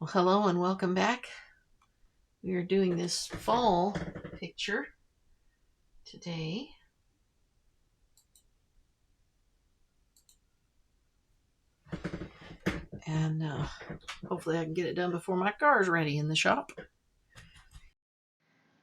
Well, hello and welcome back. We are doing this fall picture today. And hopefully I can get it done before my car is ready in the shop.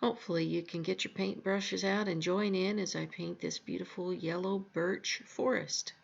Hopefully you can get your paint brushes out and join in as I paint this beautiful yellow birch forest.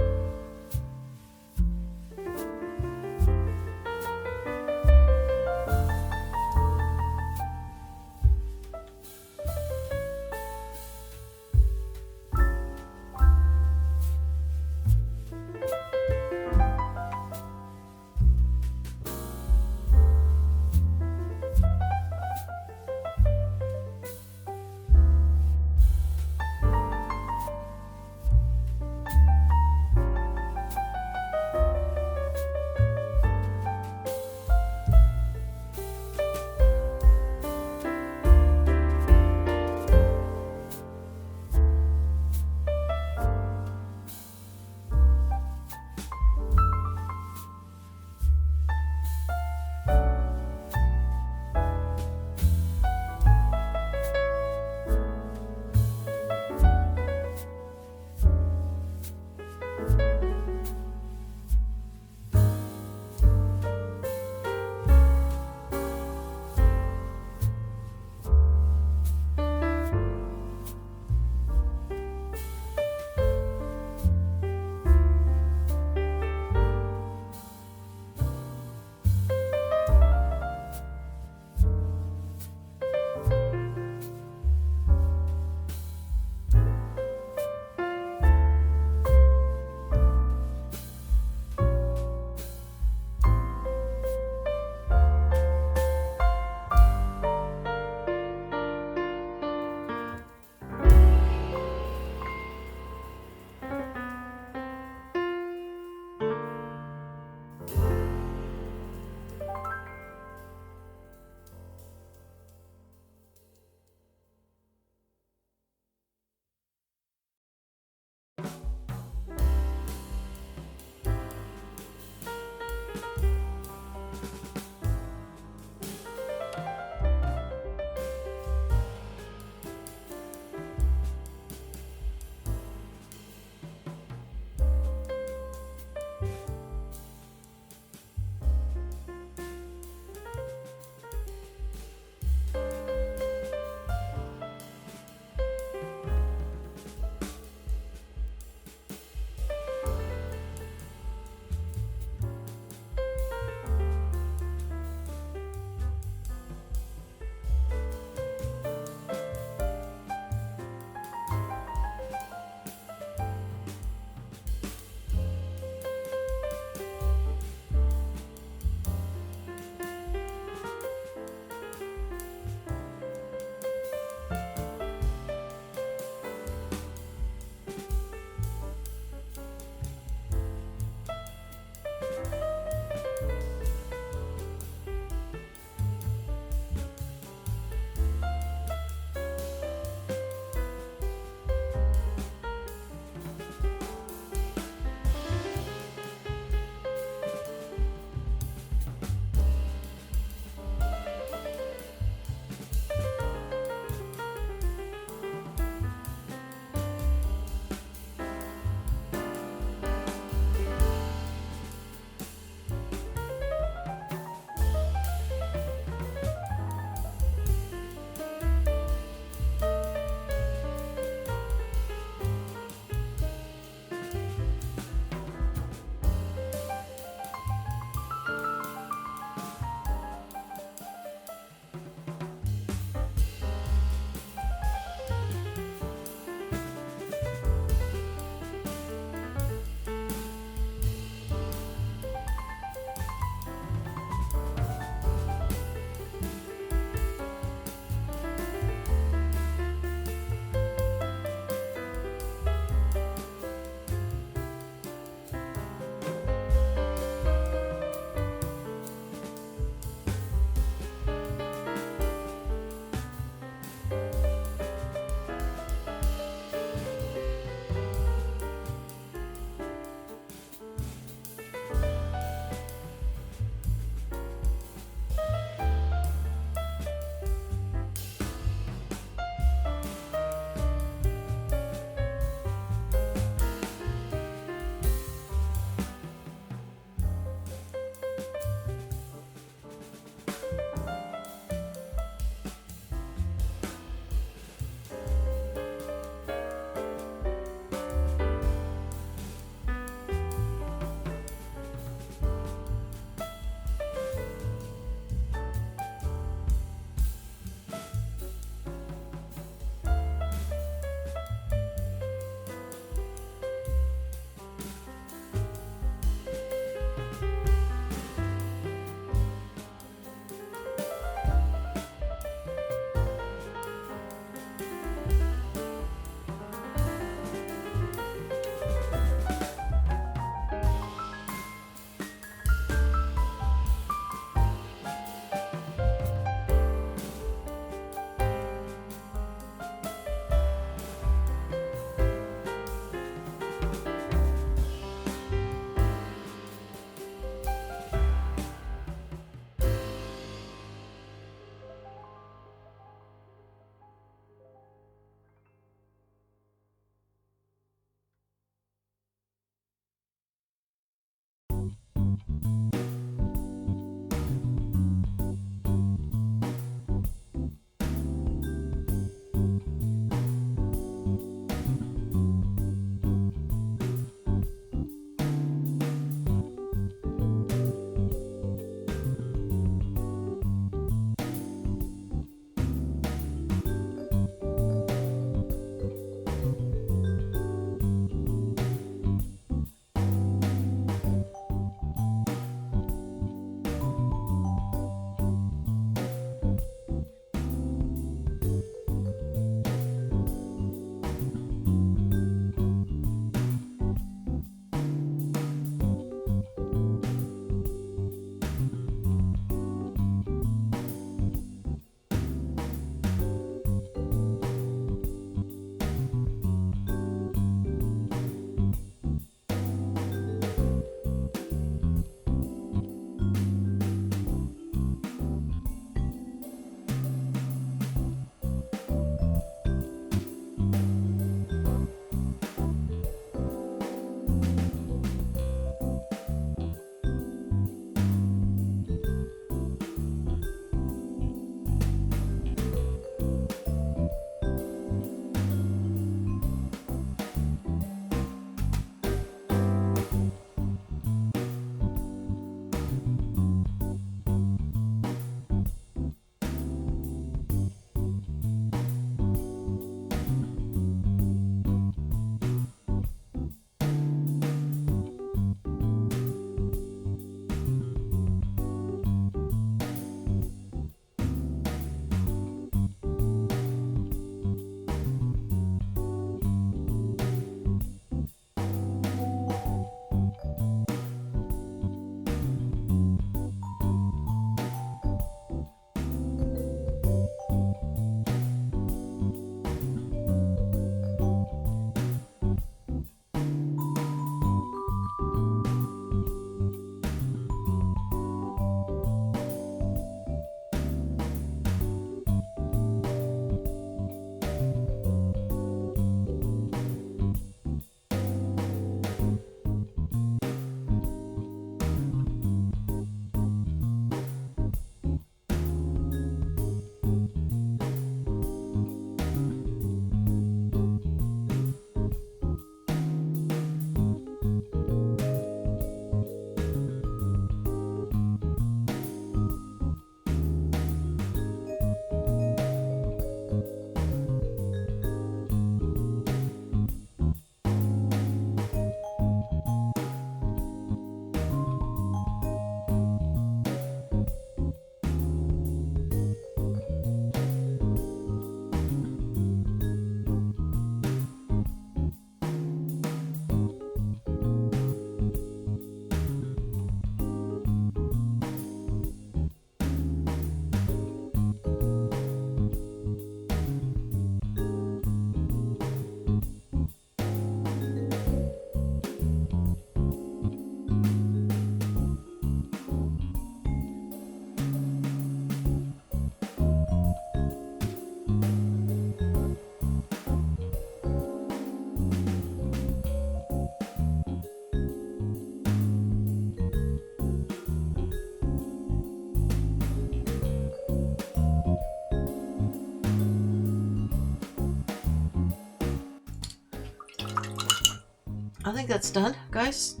I think that's done, guys.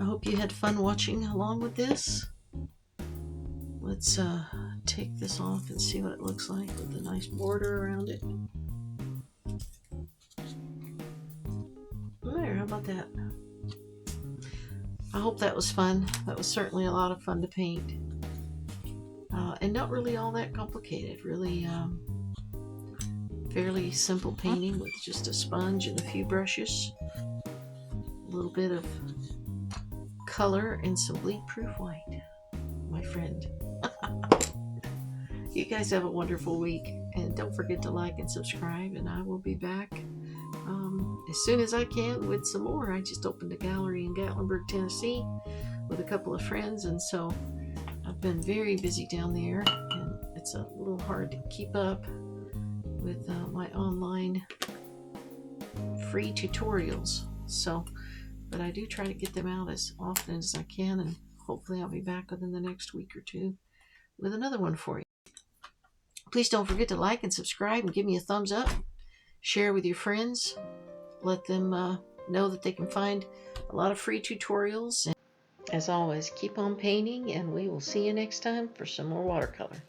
I hope you had fun watching along with this. Let's take this off and see what it looks like with a nice border around it. There, how about that? I hope that was fun. That was certainly a lot of fun to paint. And not really all that complicated. Really fairly simple painting with just a sponge and a few brushes. A little bit of color and some bleed-proof white, my friend. You guys have a wonderful week. And don't forget to like and subscribe. And I will be back as soon as I can with some more. I just opened a gallery in Gatlinburg, Tennessee with a couple of friends, and so I've been very busy down there, and it's a little hard to keep up with my online free tutorials. So, but I do try to get them out as often as I can, and hopefully I'll be back within the next week or two with another one for you. Please don't forget to like and subscribe and give me a thumbs up. Share with your friends. Let them know that they can find a lot of free tutorials. And as always, keep on painting, and we will see you next time for some more watercolor.